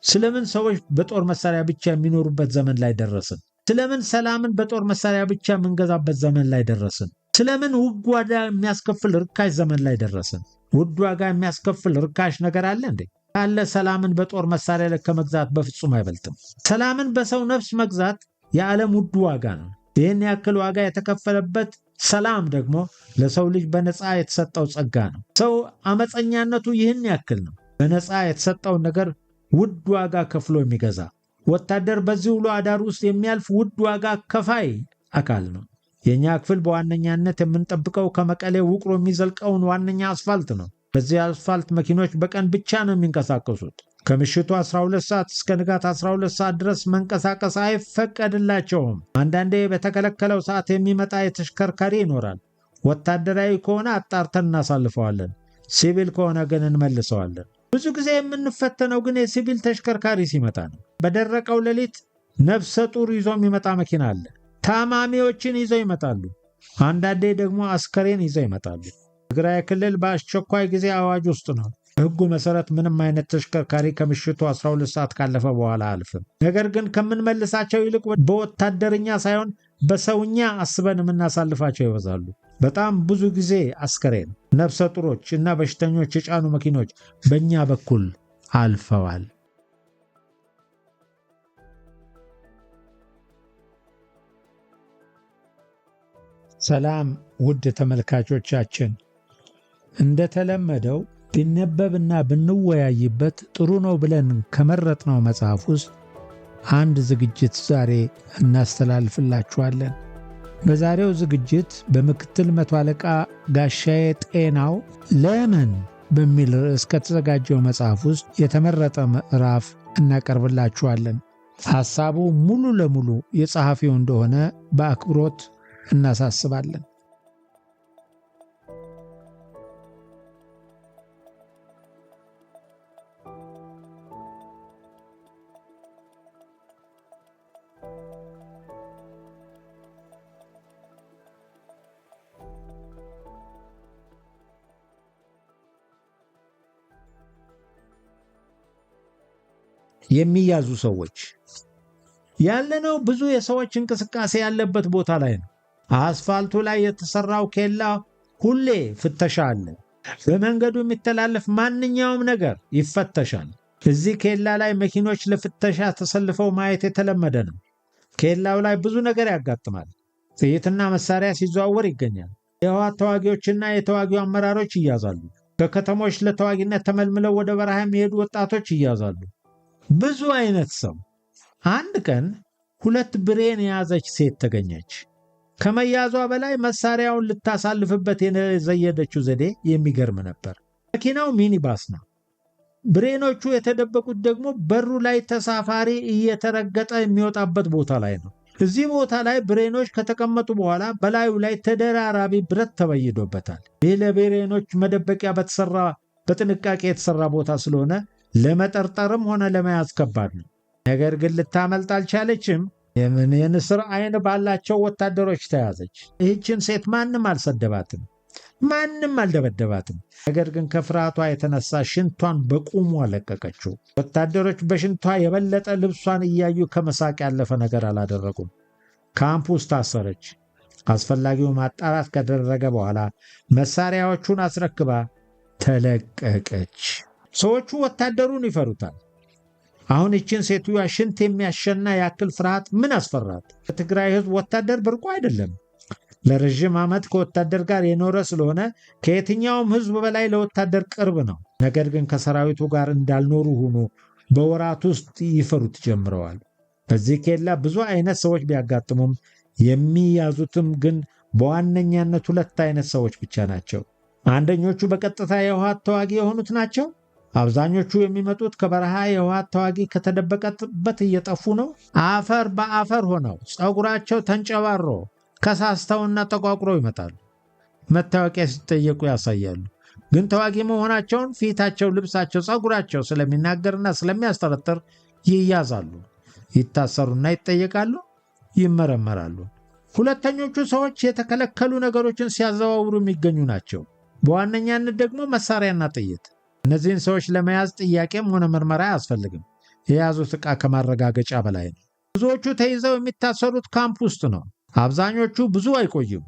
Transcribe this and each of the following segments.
ስለምን ሰዎች በጦር መሳሪያ ብቻ የሚኖሩበት ዘመን ላይ ደረስን? ስለምን ሰላምን በጦር መሳሪያ ብቻ የምንገዛበት ዘመን ላይ ደረስን? ስለምን ውድ ዋጋ የሚያስከፍል ርካሽ ዘመን ላይ ደረስን? ውድ ዋጋ የሚያስከፍል ርካሽ ነገር አለ እንዴ? ካለ ሰላምን በጦር መሳሪያ ላይ ከመግዛት በፍጹም አይበልጥም። ሰላምን በሰው ነፍስ መግዛት የዓለም ውድ ዋጋ ነው። ይህን ያክል ዋጋ የተከፈለበት ሰላም ደግሞ ለሰው ልጅ በነፃ የተሰጠው ጸጋ ነው። ሰው አመፀኛነቱ ይህን ያክል ነው። በነፃ የተሰጠውን ነገር ውድ ዋጋ ከፍሎ የሚገዛ ወታደር በዚህ ውሎ አዳር ውስጥ የሚያልፍ ውድ ዋጋ ከፋይ አካል ነው። የኛ ክፍል በዋነኛነት የምንጠብቀው ከመቀሌ ውቅሮ የሚዘልቀውን ዋነኛ አስፋልት ነው። በዚህ አስፋልት መኪኖች በቀን ብቻ ነው የሚንቀሳቀሱት። ከምሽቱ 12 ሰዓት እስከ ንጋት 12 ሰዓት ድረስ መንቀሳቀስ አይፈቀድላቸውም። አንዳንዴ በተከለከለው ሰዓት የሚመጣ የተሽከርካሪ ይኖራል። ወታደራዊ ከሆነ አጣርተን እናሳልፈዋለን። ሲቪል ከሆነ ግን እንመልሰዋለን። ብዙ ጊዜ የምንፈተነው ግን የሲቪል ተሽከርካሪ ሲመጣ ነው። በደረቀው ሌሊት ነፍሰ ጡር ይዞ የሚመጣ መኪና አለ። ታማሚዎችን ይዘው ይመጣሉ። አንዳንዴ ደግሞ አስከሬን ይዘው ይመጣሉ። ትግራይ ክልል በአስቸኳይ ጊዜ አዋጅ ውስጥ ነው። ሕጉ መሰረት ምንም አይነት ተሽከርካሪ ከምሽቱ 12 ሰዓት ካለፈ በኋላ አልፍም። ነገር ግን ከምንመልሳቸው ይልቅ በወታደርኛ ሳይሆን በሰውኛ አስበን የምናሳልፋቸው ይበዛሉ። በጣም ብዙ ጊዜ አስከሬን፣ ነፍሰ ጡሮች እና በሽተኞች የጫኑ መኪኖች በእኛ በኩል አልፈዋል። ሰላም ውድ ተመልካቾቻችን፣ እንደተለመደው ቢነበብና ብንወያይበት ጥሩ ነው ብለን ከመረጥነው መጽሐፍ ውስጥ አንድ ዝግጅት ዛሬ እናስተላልፍላችኋለን። በዛሬው ዝግጅት በምክትል መቶ አለቃ ጋሻዬ ጤናው ለምን በሚል ርዕስ ከተዘጋጀው መጽሐፍ ውስጥ የተመረጠ ምዕራፍ እናቀርብላችኋለን። ሐሳቡ ሙሉ ለሙሉ የጸሐፊው እንደሆነ በአክብሮት እናሳስባለን። የሚያዙ ሰዎች ያለነው ብዙ የሰዎች እንቅስቃሴ ያለበት ቦታ ላይ ነው። አስፋልቱ ላይ የተሰራው ኬላ ሁሌ ፍተሻ አለ። በመንገዱ የሚተላለፍ ማንኛውም ነገር ይፈተሻል። እዚህ ኬላ ላይ መኪኖች ለፍተሻ ተሰልፈው ማየት የተለመደ ነው። ኬላው ላይ ብዙ ነገር ያጋጥማል። ጥይትና መሳሪያ ሲዘዋወር ይገኛል። የህወሓት ተዋጊዎችና የተዋጊው አመራሮች ይያዛሉ። ከከተሞች ለተዋጊነት ተመልምለው ወደ በረሃ የሚሄዱ ወጣቶች ይያዛሉ። ብዙ አይነት ሰው። አንድ ቀን 2 ብሬን የያዘች ሴት ተገኘች። ከመያዟ በላይ መሳሪያውን ልታሳልፍበት የዘየደችው ዘዴ የሚገርም ነበር። መኪናው ሚኒባስ ነው። ብሬኖቹ የተደበቁት ደግሞ በሩ ላይ ተሳፋሪ እየተረገጠ የሚወጣበት ቦታ ላይ ነው። እዚህ ቦታ ላይ ብሬኖች ከተቀመጡ በኋላ በላዩ ላይ ተደራራቢ ብረት ተበይዶበታል። ይህ ለብሬኖች መደበቂያ በጥንቃቄ የተሰራ ቦታ ስለሆነ ለመጠርጠርም ሆነ ለመያዝ ከባድ ነው። ነገር ግን ልታመልጥ አልቻለችም። የንስር አይን ባላቸው ወታደሮች ተያዘች። ይህችን ሴት ማንም አልሰደባትም፣ ማንም አልደበደባትም። ነገር ግን ከፍርሃቷ የተነሳ ሽንቷን በቁሙ አለቀቀችው። ወታደሮች በሽንቷ የበለጠ ልብሷን እያዩ ከመሳቅ ያለፈ ነገር አላደረጉም። ካምፕ ውስጥ ታሰረች። አስፈላጊው ማጣራት ከደረገ በኋላ መሳሪያዎቹን አስረክባ ተለቀቀች። ሰዎቹ ወታደሩን ይፈሩታል። አሁን ይችን ሴትዮዋ ሽንት የሚያሸና ያክል ፍርሃት ምን አስፈራት? የትግራይ ሕዝብ ወታደር ብርቁ አይደለም። ለረዥም ዓመት ከወታደር ጋር የኖረ ስለሆነ ከየትኛውም ሕዝብ በላይ ለወታደር ቅርብ ነው። ነገር ግን ከሰራዊቱ ጋር እንዳልኖሩ ሆኖ በወራት ውስጥ ይፈሩት ጀምረዋል። በዚህ ኬላ ብዙ አይነት ሰዎች ቢያጋጥሙም የሚያዙትም ግን በዋነኛነት 2 አይነት ሰዎች ብቻ ናቸው። አንደኞቹ በቀጥታ የህወሓት ተዋጊ የሆኑት ናቸው። አብዛኞቹ የሚመጡት ከበረሃ የህወሓት ተዋጊ ከተደበቀበት እየጠፉ ነው። አፈር በአፈር ሆነው ፀጉራቸው ተንጨባሮ ከሳስተውና ተቋቁረው ይመጣሉ። መታወቂያ ሲጠየቁ ያሳያሉ። ግን ተዋጊ መሆናቸውን ፊታቸው፣ ልብሳቸው፣ ፀጉራቸው ስለሚናገርና ስለሚያስጠረጥር ይያዛሉ። ይታሰሩና ይጠየቃሉ፣ ይመረመራሉ። ሁለተኞቹ ሰዎች የተከለከሉ ነገሮችን ሲያዘዋውሩ የሚገኙ ናቸው። በዋነኛነት ደግሞ መሳሪያና ጥይት። እነዚህን ሰዎች ለመያዝ ጥያቄም ሆነ ምርመራ አያስፈልግም። የያዙት ዕቃ ከማረጋገጫ በላይ ነው። ብዙዎቹ ተይዘው የሚታሰሩት ካምፕ ውስጥ ነው። አብዛኞቹ ብዙ አይቆዩም።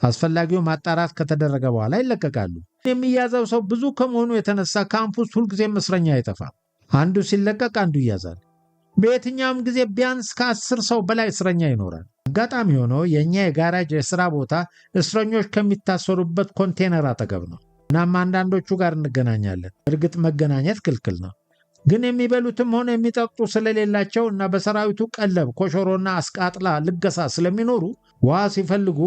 አስፈላጊው ማጣራት ከተደረገ በኋላ ይለቀቃሉ። የሚያዘው ሰው ብዙ ከመሆኑ የተነሳ ካምፕ ውስጥ ሁልጊዜም እስረኛ አይጠፋም። አንዱ ሲለቀቅ አንዱ ይያዛል። በየትኛውም ጊዜ ቢያንስ ከ10 ሰው በላይ እስረኛ ይኖራል። አጋጣሚ ሆኖ የእኛ የጋራጅ የሥራ ቦታ እስረኞች ከሚታሰሩበት ኮንቴነር አጠገብ ነው። እናም አንዳንዶቹ ጋር እንገናኛለን። እርግጥ መገናኘት ክልክል ነው፣ ግን የሚበሉትም ሆነ የሚጠጡ ስለሌላቸው እና በሰራዊቱ ቀለብ ኮሾሮና አስቃጥላ ልገሳ ስለሚኖሩ ውሃ ሲፈልጉ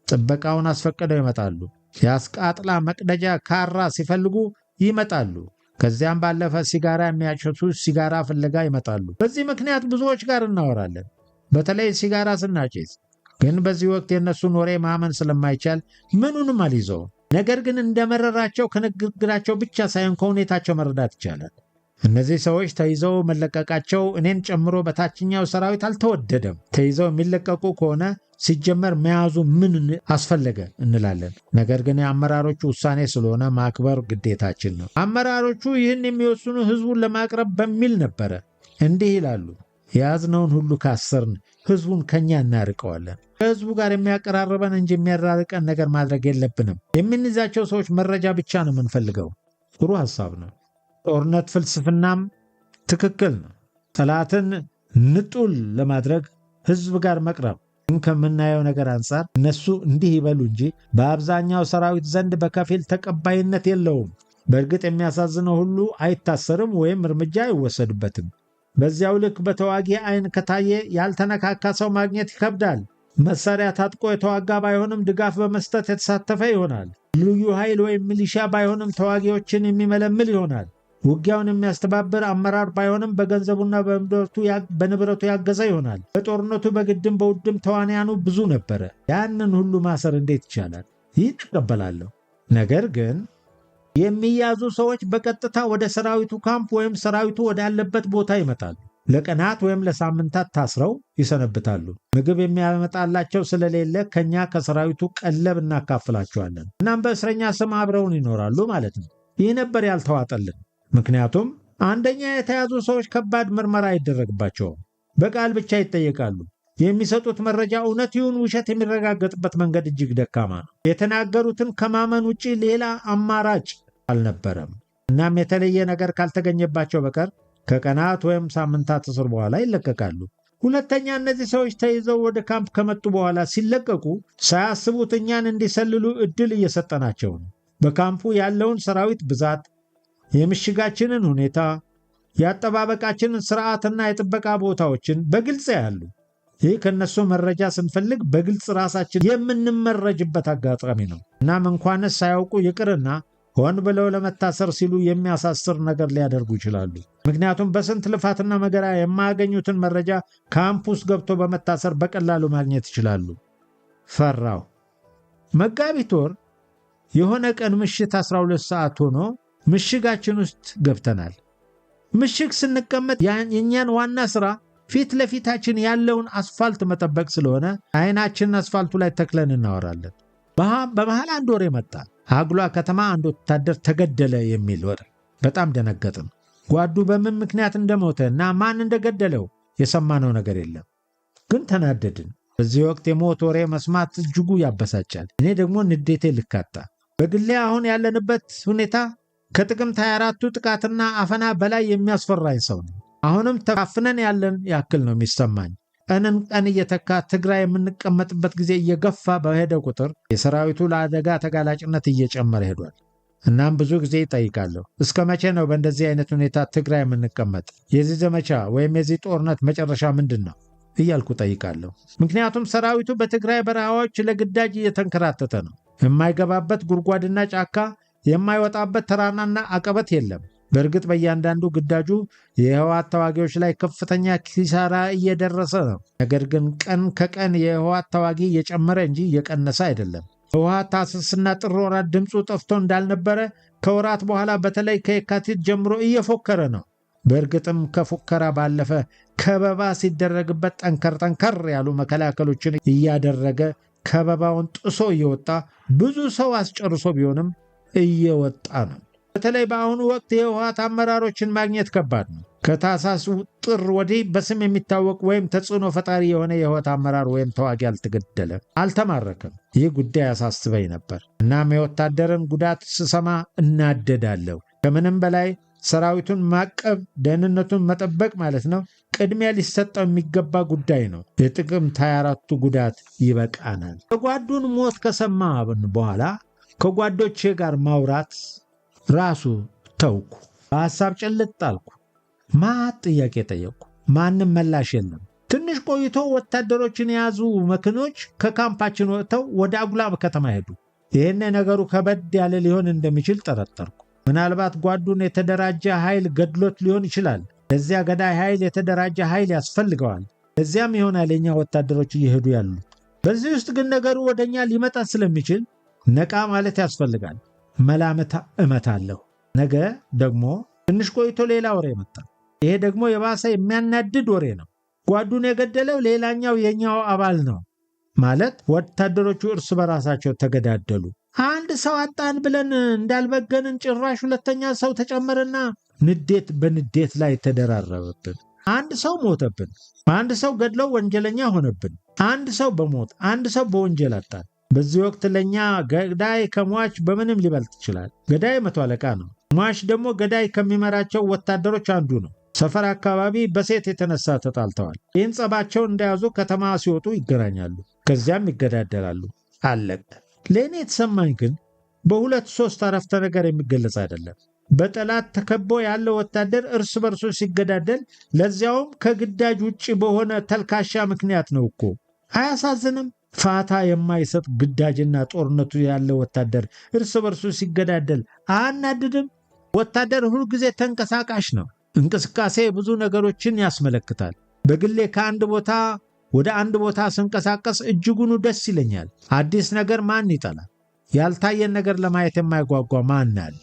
ጥበቃውን አስፈቅደው ይመጣሉ። የአስቃጥላ መቅደጃ ካራ ሲፈልጉ ይመጣሉ። ከዚያም ባለፈ ሲጋራ የሚያጨሱ ሲጋራ ፍለጋ ይመጣሉ። በዚህ ምክንያት ብዙዎች ጋር እናወራለን፣ በተለይ ሲጋራ ስናጨስ። ግን በዚህ ወቅት የእነሱን ወሬ ማመን ስለማይቻል ምኑንም አልይዘውም። ነገር ግን እንደመረራቸው ከንግግራቸው ብቻ ሳይሆን ከሁኔታቸው መረዳት ይቻላል። እነዚህ ሰዎች ተይዘው መለቀቃቸው እኔን ጨምሮ በታችኛው ሰራዊት አልተወደደም። ተይዘው የሚለቀቁ ከሆነ ሲጀመር መያዙ ምን አስፈለገ እንላለን። ነገር ግን የአመራሮቹ ውሳኔ ስለሆነ ማክበር ግዴታችን ነው። አመራሮቹ ይህን የሚወስኑ ህዝቡን ለማቅረብ በሚል ነበረ። እንዲህ ይላሉ: የያዝነውን ሁሉ ካሰርን ህዝቡን ከኛ እናርቀዋለን። ከህዝቡ ጋር የሚያቀራርበን እንጂ የሚያራርቀን ነገር ማድረግ የለብንም። የምንይዛቸው ሰዎች መረጃ ብቻ ነው የምንፈልገው። ጥሩ ሐሳብ ነው። ጦርነት ፍልስፍናም ትክክል ነው። ጠላትን ንጡል ለማድረግ ህዝብ ጋር መቅረብ። ግን ከምናየው ነገር አንጻር እነሱ እንዲህ ይበሉ እንጂ በአብዛኛው ሰራዊት ዘንድ በከፊል ተቀባይነት የለውም። በእርግጥ የሚያሳዝነው ሁሉ አይታሰርም ወይም እርምጃ አይወሰድበትም። በዚያው ልክ በተዋጊ አይን ከታየ ያልተነካካ ሰው ማግኘት ይከብዳል። መሳሪያ ታጥቆ የተዋጋ ባይሆንም ድጋፍ በመስጠት የተሳተፈ ይሆናል። ልዩ ኃይል ወይም ሚሊሻ ባይሆንም ተዋጊዎችን የሚመለምል ይሆናል። ውጊያውን የሚያስተባብር አመራር ባይሆንም በገንዘቡና በንብረቱ ያገዘ ይሆናል። በጦርነቱ በግድም በውድም ተዋንያኑ ብዙ ነበረ። ያንን ሁሉ ማሰር እንዴት ይቻላል? ይህ ተቀበላለሁ። ነገር ግን የሚያዙ ሰዎች በቀጥታ ወደ ሰራዊቱ ካምፕ ወይም ሰራዊቱ ወዳለበት ቦታ ይመጣሉ። ለቀናት ወይም ለሳምንታት ታስረው ይሰነብታሉ። ምግብ የሚያመጣላቸው ስለሌለ ከኛ ከሰራዊቱ ቀለብ እናካፍላቸዋለን። እናም በእስረኛ ስም አብረውን ይኖራሉ ማለት ነው። ይህ ነበር ያልተዋጠልን። ምክንያቱም አንደኛ፣ የተያዙ ሰዎች ከባድ ምርመራ አይደረግባቸውም። በቃል ብቻ ይጠየቃሉ። የሚሰጡት መረጃ እውነት ይሁን ውሸት የሚረጋገጥበት መንገድ እጅግ ደካማ ነው። የተናገሩትን ከማመን ውጪ ሌላ አማራጭ አልነበረም። እናም የተለየ ነገር ካልተገኘባቸው በቀር ከቀናት ወይም ሳምንታት እስር በኋላ ይለቀቃሉ። ሁለተኛ፣ እነዚህ ሰዎች ተይዘው ወደ ካምፕ ከመጡ በኋላ ሲለቀቁ ሳያስቡት እኛን እንዲሰልሉ ዕድል እየሰጠናቸው ነው። በካምፑ ያለውን ሰራዊት ብዛት፣ የምሽጋችንን ሁኔታ፣ የአጠባበቃችንን ስርዓትና የጥበቃ ቦታዎችን በግልጽ ያሉ። ይህ ከነሱ መረጃ ስንፈልግ በግልጽ ራሳችን የምንመረጅበት አጋጣሚ ነው። እናም እንኳንስ ሳያውቁ ይቅርና ሆን ብለው ለመታሰር ሲሉ የሚያሳስር ነገር ሊያደርጉ ይችላሉ። ምክንያቱም በስንት ልፋትና መከራ የማያገኙትን መረጃ ካምፕ ውስጥ ገብቶ በመታሰር በቀላሉ ማግኘት ይችላሉ። ፈራው። መጋቢት ወር የሆነ ቀን ምሽት 12 ሰዓት ሆኖ ምሽጋችን ውስጥ ገብተናል። ምሽግ ስንቀመጥ የእኛን ዋና ሥራ ፊት ለፊታችን ያለውን አስፋልት መጠበቅ ስለሆነ አይናችንን አስፋልቱ ላይ ተክለን እናወራለን። በመሃል አንድ ወሬ መጣ። አግሏ ከተማ አንድ ወታደር ተገደለ የሚል ወሬ። በጣም ደነገጥን። ጓዱ በምን ምክንያት እንደሞተ እና ማን እንደገደለው የሰማነው ነገር የለም፣ ግን ተናደድን። በዚህ ወቅት የሞት ወሬ መስማት እጅጉ ያበሳጫል። እኔ ደግሞ ንዴቴ ልካታ። በግሌ አሁን ያለንበት ሁኔታ ከጥቅምት 24ቱ ጥቃትና አፈና በላይ የሚያስፈራኝ ሰው ነው። አሁንም ተፋፍነን ያለን ያክል ነው የሚሰማኝ። ቀንን ቀን እየተካ ትግራይ የምንቀመጥበት ጊዜ እየገፋ በሄደ ቁጥር የሰራዊቱ ለአደጋ ተጋላጭነት እየጨመረ ሄዷል። እናም ብዙ ጊዜ ይጠይቃለሁ፣ እስከ መቼ ነው በእንደዚህ አይነት ሁኔታ ትግራይ የምንቀመጥ? የዚህ ዘመቻ ወይም የዚህ ጦርነት መጨረሻ ምንድን ነው እያልኩ ጠይቃለሁ። ምክንያቱም ሰራዊቱ በትግራይ በረሃዎች ለግዳጅ እየተንከራተተ ነው። የማይገባበት ጉድጓድና ጫካ፣ የማይወጣበት ተራራና አቀበት የለም። በእርግጥ በእያንዳንዱ ግዳጁ የህወሓት ተዋጊዎች ላይ ከፍተኛ ኪሳራ እየደረሰ ነው። ነገር ግን ቀን ከቀን የህወሓት ተዋጊ እየጨመረ እንጂ እየቀነሰ አይደለም። ህወሓት ታህሳስና ጥር ወራት ድምፁ ጠፍቶ እንዳልነበረ ከወራት በኋላ በተለይ ከየካቲት ጀምሮ እየፎከረ ነው። በእርግጥም ከፉከራ ባለፈ ከበባ ሲደረግበት ጠንከር ያሉ መከላከሎችን እያደረገ ከበባውን ጥሶ እየወጣ ብዙ ሰው አስጨርሶ ቢሆንም እየወጣ ነው። በተለይ በአሁኑ ወቅት የህወሓት አመራሮችን ማግኘት ከባድ ነው። ከታህሳስ ጥር ወዲህ በስም የሚታወቅ ወይም ተጽዕኖ ፈጣሪ የሆነ የህወሓት አመራር ወይም ተዋጊ አልተገደለም፣ አልተማረከም። ይህ ጉዳይ ያሳስበኝ ነበር። እናም የወታደርን ጉዳት ስሰማ እናደዳለሁ። ከምንም በላይ ሰራዊቱን ማቀብ፣ ደህንነቱን መጠበቅ ማለት ነው፣ ቅድሚያ ሊሰጠው የሚገባ ጉዳይ ነው። የጥቅምት 24ቱ ጉዳት ይበቃናል። የጓዱን ሞት ከሰማን በኋላ ከጓዶቼ ጋር ማውራት ራሱ ተውኩ። በሐሳብ ጭልጥ አልኩ። ጥያቄ ጠየቅኩ። ማንም መላሽ የለም። ትንሽ ቆይቶ ወታደሮችን የያዙ መኪኖች ከካምፓችን ወጥተው ወደ አጉላ ከተማ ሄዱ። ይህን ነገሩ ከበድ ያለ ሊሆን እንደሚችል ጠረጠርኩ። ምናልባት ጓዱን የተደራጀ ኃይል ገድሎት ሊሆን ይችላል። ለዚያ ገዳይ ኃይል የተደራጀ ኃይል ያስፈልገዋል። ለዚያም ይሆናል የኛ ወታደሮች እየሄዱ ያሉት። በዚህ ውስጥ ግን ነገሩ ወደኛ ሊመጣ ስለሚችል ነቃ ማለት ያስፈልጋል። መላምታ እመታለሁ። ነገ ደግሞ ትንሽ ቆይቶ ሌላ ወሬ መጣ። ይሄ ደግሞ የባሰ የሚያናድድ ወሬ ነው። ጓዱን የገደለው ሌላኛው የኛው አባል ነው ማለት ወታደሮቹ እርስ በራሳቸው ተገዳደሉ። አንድ ሰው አጣን ብለን እንዳልበገንን ጭራሽ ሁለተኛ ሰው ተጨመረና ንዴት በንዴት ላይ ተደራረበብን። አንድ ሰው ሞተብን። አንድ ሰው ገድለው ወንጀለኛ ሆነብን። አንድ ሰው በሞት አንድ ሰው በወንጀል አጣን። በዚህ ወቅት ለኛ ገዳይ ከሟች በምንም ሊበልጥ ይችላል። ገዳይ መቶ አለቃ ነው። ሟች ደግሞ ገዳይ ከሚመራቸው ወታደሮች አንዱ ነው። ሰፈር አካባቢ በሴት የተነሳ ተጣልተዋል። ይህን ጸባቸውን እንደያዙ ከተማ ሲወጡ ይገናኛሉ፣ ከዚያም ይገዳደላሉ። አለቀ። ለእኔ የተሰማኝ ግን በሁለት ሶስት አረፍተ ነገር የሚገለጽ አይደለም። በጠላት ተከቦ ያለው ወታደር እርስ በርሱ ሲገዳደል፣ ለዚያውም ከግዳጅ ውጭ በሆነ ተልካሻ ምክንያት ነው እኮ። አያሳዝንም? ፋታ የማይሰጥ ግዳጅና ጦርነቱ ያለው ወታደር እርስ በርሱ ሲገዳደል አያናድድም? ወታደር ሁል ጊዜ ተንቀሳቃሽ ነው። እንቅስቃሴ ብዙ ነገሮችን ያስመለክታል። በግሌ ከአንድ ቦታ ወደ አንድ ቦታ ስንቀሳቀስ እጅጉኑ ደስ ይለኛል። አዲስ ነገር ማን ይጠላል? ያልታየን ነገር ለማየት የማይጓጓ ማን አለ?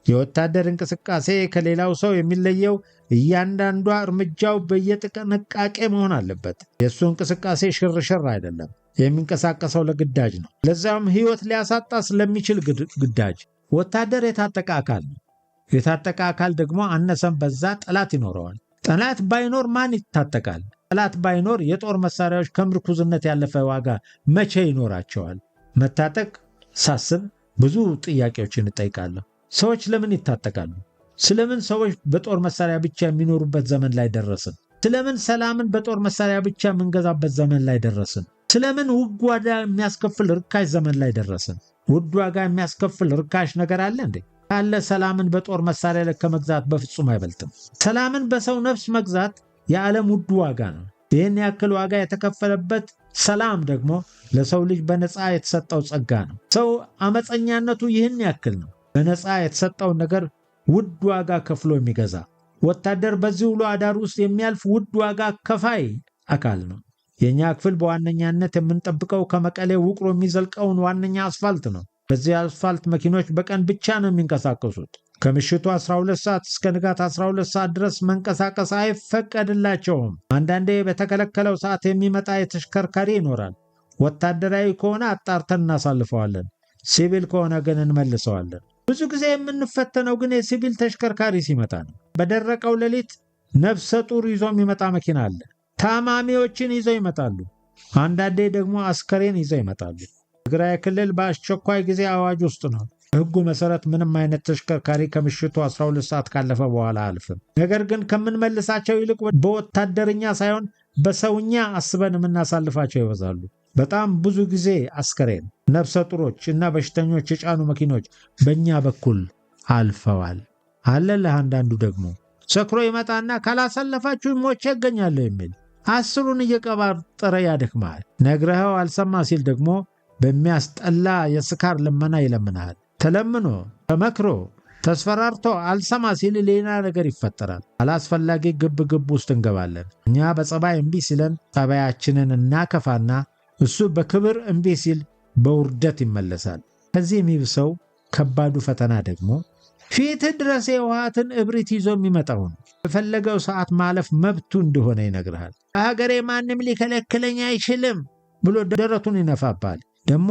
የወታደር እንቅስቃሴ ከሌላው ሰው የሚለየው እያንዳንዷ እርምጃው በየጥንቃቄ መሆን አለበት። የእሱ እንቅስቃሴ ሽርሽር አይደለም። የሚንቀሳቀሰው ለግዳጅ ነው። ለዚያም ሕይወት ሊያሳጣ ስለሚችል ግዳጅ። ወታደር የታጠቀ አካል ነው። የታጠቀ አካል ደግሞ አነሰም በዛ ጠላት ይኖረዋል። ጠላት ባይኖር ማን ይታጠቃል? ጠላት ባይኖር የጦር መሳሪያዎች ከምርኩዝነት ያለፈ ዋጋ መቼ ይኖራቸዋል? መታጠቅ ሳስብ ብዙ ጥያቄዎችን እጠይቃለሁ። ሰዎች ለምን ይታጠቃሉ? ስለምን ሰዎች በጦር መሳሪያ ብቻ የሚኖሩበት ዘመን ላይ ደረስን? ስለምን ሰላምን በጦር መሳሪያ ብቻ የምንገዛበት ዘመን ላይ ደረስን? ስለምን ውድ ዋጋ የሚያስከፍል ርካሽ ዘመን ላይ ደረስን? ውድ ዋጋ የሚያስከፍል ርካሽ ነገር አለ እንዴ? ካለ ሰላምን በጦር መሳሪያ ላይ ከመግዛት በፍጹም አይበልጥም። ሰላምን በሰው ነፍስ መግዛት የዓለም ውድ ዋጋ ነው። ይህን ያክል ዋጋ የተከፈለበት ሰላም ደግሞ ለሰው ልጅ በነፃ የተሰጠው ጸጋ ነው። ሰው አመፀኛነቱ ይህን ያክል ነው። በነፃ የተሰጠውን ነገር ውድ ዋጋ ከፍሎ የሚገዛ ወታደር በዚህ ውሎ አዳር ውስጥ የሚያልፍ ውድ ዋጋ ከፋይ አካል ነው። የኛ ክፍል በዋነኛነት የምንጠብቀው ከመቀሌ ውቅሮ የሚዘልቀውን ዋነኛ አስፋልት ነው። በዚህ አስፋልት መኪኖች በቀን ብቻ ነው የሚንቀሳቀሱት። ከምሽቱ 12 ሰዓት እስከ ንጋት 12 ሰዓት ድረስ መንቀሳቀስ አይፈቀድላቸውም። አንዳንዴ በተከለከለው ሰዓት የሚመጣ የተሽከርካሪ ይኖራል። ወታደራዊ ከሆነ አጣርተን እናሳልፈዋለን። ሲቪል ከሆነ ግን እንመልሰዋለን። ብዙ ጊዜ የምንፈተነው ግን የሲቪል ተሽከርካሪ ሲመጣ ነው። በደረቀው ሌሊት ነፍሰ ጡር ይዞ የሚመጣ መኪና አለ። ታማሚዎችን ይዘው ይመጣሉ። አንዳንዴ ደግሞ አስከሬን ይዘው ይመጣሉ። ትግራይ ክልል በአስቸኳይ ጊዜ አዋጅ ውስጥ ነው። ሕጉ መሰረት ምንም አይነት ተሽከርካሪ ከምሽቱ 12 ሰዓት ካለፈ በኋላ አልፍም። ነገር ግን ከምንመልሳቸው ይልቅ በወታደርኛ ሳይሆን በሰውኛ አስበን የምናሳልፋቸው ይበዛሉ። በጣም ብዙ ጊዜ አስከሬን፣ ነፍሰ ጡሮች እና በሽተኞች የጫኑ መኪኖች በእኛ በኩል አልፈዋል። አለልህ አንዳንዱ ደግሞ ሰክሮ ይመጣና ካላሳለፋችሁ ሞቼ እገኛለሁ የሚል 10ሩን እየቀባጠረ ያደክማል። ነግረኸው አልሰማ ሲል ደግሞ በሚያስጠላ የስካር ልመና ይለምናል። ተለምኖ ተመክሮ ተስፈራርቶ አልሰማ ሲል ሌላ ነገር ይፈጠራል። አላስፈላጊ ግብ ውስጥ እንገባለን። እኛ በጸባይ እምቢ ሲለን ጸባያችንን እናከፋና እሱ በክብር እምቢ ሲል በውርደት ይመለሳል። ከዚህ የሚብሰው ከባዱ ፈተና ደግሞ ፊት ድረስ የውሃትን እብሪት ይዞ የሚመጣው ነው። በፈለገው ሰዓት ማለፍ መብቱ እንደሆነ ይነግርሃል። በሀገሬ ማንም ሊከለክለኝ አይችልም ብሎ ደረቱን ይነፋባል። ደግሞ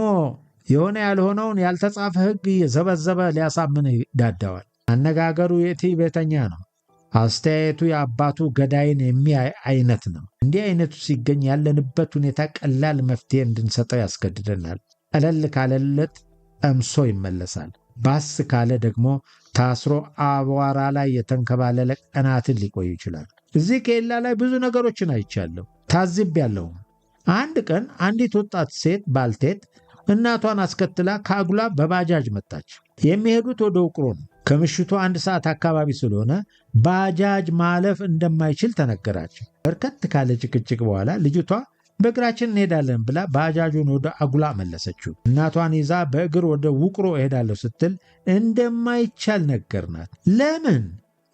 የሆነ ያልሆነውን ያልተጻፈ ሕግ የዘበዘበ ሊያሳምን ይዳዳዋል። አነጋገሩ የቲ ቤተኛ ነው። አስተያየቱ የአባቱ ገዳይን የሚያይ አይነት ነው። እንዲህ አይነቱ ሲገኝ ያለንበት ሁኔታ ቀላል መፍትሄ እንድንሰጠው ያስገድደናል። ቀለል ካለለት ጠምሶ ይመለሳል። ባስ ካለ ደግሞ ታስሮ አቧራ ላይ የተንከባለለ ቀናትን ሊቆይ ይችላል። እዚህ ኬላ ላይ ብዙ ነገሮችን አይቻለሁ፣ ታዝቤያለሁ። አንድ ቀን አንዲት ወጣት ሴት ባልቴት እናቷን አስከትላ ከአጉላ በባጃጅ መጣች። የሚሄዱት ወደ ውቅሮ ነው። ከምሽቱ 1 ሰዓት አካባቢ ስለሆነ ባጃጅ ማለፍ እንደማይችል ተነገራቸው። በርከት ካለ ጭቅጭቅ በኋላ ልጅቷ በእግራችን እንሄዳለን ብላ ባጃጁን ወደ አጉላ መለሰችው። እናቷን ይዛ በእግር ወደ ውቅሮ እሄዳለሁ ስትል እንደማይቻል ነገርናት። ለምን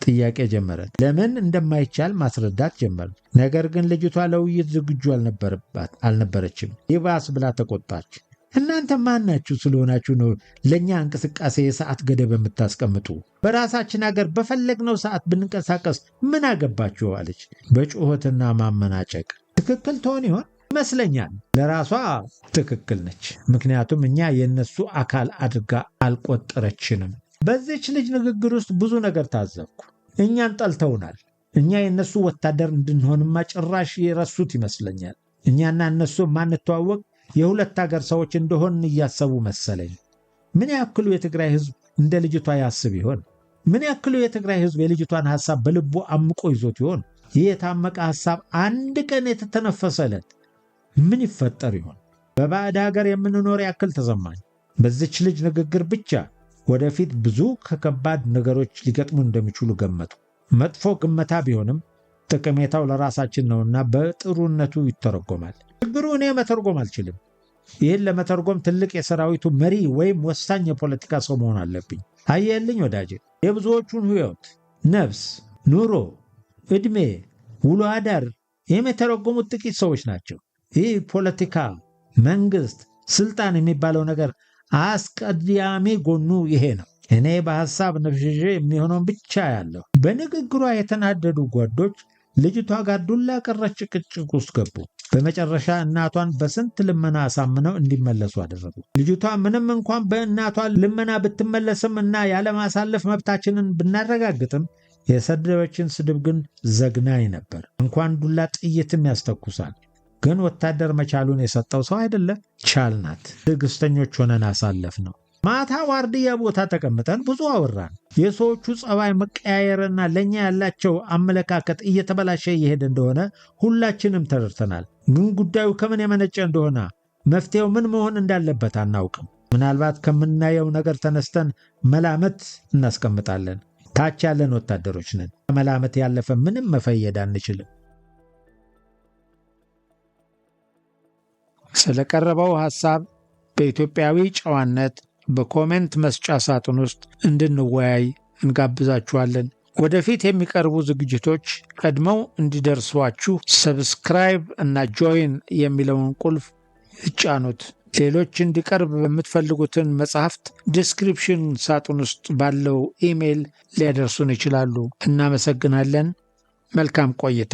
ጥያቄ ጀመረች። ለምን እንደማይቻል ማስረዳት ጀመረች። ነገር ግን ልጅቷ ለውይይት ዝግጁ አልነበረችም። ይባስ ብላ ተቆጣች። እናንተ ማን ናችሁ ስለሆናችሁ ነው ለእኛ እንቅስቃሴ የሰዓት ገደብ የምታስቀምጡ? በራሳችን ሀገር በፈለግነው ሰዓት ብንንቀሳቀስ ምን አገባችሁ? አለች በጩኸትና ማመናጨቅ። ትክክል ትሆን ይሆን? ይመስለኛል ለራሷ ትክክል ነች። ምክንያቱም እኛ የእነሱ አካል አድርጋ አልቆጠረችንም። በዚች ልጅ ንግግር ውስጥ ብዙ ነገር ታዘብኩ። እኛን ጠልተውናል። እኛ የእነሱ ወታደር እንድንሆንማ ጭራሽ የረሱት ይመስለኛል። እኛና እነሱ ማንተዋወቅ የሁለት ሀገር ሰዎች እንደሆን እያሰቡ መሰለኝ። ምን ያክሉ የትግራይ ሕዝብ እንደ ልጅቷ ያስብ ይሆን? ምን ያክሉ የትግራይ ሕዝብ የልጅቷን ሐሳብ በልቦ አምቆ ይዞት ይሆን? ይህ የታመቀ ሐሳብ አንድ ቀን የተተነፈሰለት ምን ይፈጠር ይሆን? በባዕድ ሀገር የምንኖር ያክል ተሰማኝ። በዚች ልጅ ንግግር ብቻ ወደፊት ብዙ ከከባድ ነገሮች ሊገጥሙ እንደሚችሉ ገመቱ። መጥፎ ግመታ ቢሆንም ጠቀሜታው ለራሳችን ነውና በጥሩነቱ ይተረጎማል። ችግሩ እኔ መተርጎም አልችልም። ይህን ለመተርጎም ትልቅ የሰራዊቱ መሪ ወይም ወሳኝ የፖለቲካ ሰው መሆን አለብኝ። አየልኝ ወዳጄ፣ የብዙዎቹን ሕይወት፣ ነፍስ፣ ኑሮ፣ ዕድሜ፣ ውሎ አዳር የሚተረጎሙት ጥቂት ሰዎች ናቸው። ይህ ፖለቲካ፣ መንግሥት፣ ስልጣን የሚባለው ነገር አስቀዳሚ ጎኑ ይሄ ነው። እኔ በሐሳብ ነፍሽዤ የሚሆነውን ብቻ ያለሁ። በንግግሯ የተናደዱ ጓዶች ልጅቷ ጋር ዱላ ቀረች ጭቅጭቅ ውስጥ ገቡ። በመጨረሻ እናቷን በስንት ልመና አሳምነው እንዲመለሱ አደረጉ። ልጅቷ ምንም እንኳን በእናቷ ልመና ብትመለስም እና ያለማሳለፍ መብታችንን ብናረጋግጥም የሰደበችን ስድብ ግን ዘግናኝ ነበር። እንኳን ዱላ ጥይትም ያስተኩሳል። ግን ወታደር መቻሉን የሰጠው ሰው አይደለም። ቻልናት። ትዕግስተኞች ሆነን አሳለፍ ነው። ማታ ዋርድያ ቦታ ተቀምጠን ብዙ አወራን። የሰዎቹ ጸባይ መቀያየርና ለእኛ ያላቸው አመለካከት እየተበላሸ እየሄደ እንደሆነ ሁላችንም ተረድተናል። ግን ጉዳዩ ከምን የመነጨ እንደሆነ መፍትሄው ምን መሆን እንዳለበት አናውቅም። ምናልባት ከምናየው ነገር ተነስተን መላመት እናስቀምጣለን። ታች ያለን ወታደሮች ነን። ከመላመት ያለፈ ምንም መፈየድ አንችልም። ስለቀረበው ሐሳብ በኢትዮጵያዊ ጨዋነት በኮሜንት መስጫ ሳጥን ውስጥ እንድንወያይ እንጋብዛችኋለን። ወደፊት የሚቀርቡ ዝግጅቶች ቀድመው እንዲደርሷችሁ ሰብስክራይብ እና ጆይን የሚለውን ቁልፍ ይጫኑት። ሌሎች እንዲቀርብ በምትፈልጉትን መጽሐፍት ዲስክሪፕሽን ሳጥን ውስጥ ባለው ኢሜይል ሊያደርሱን ይችላሉ። እናመሰግናለን። መልካም ቆይታ።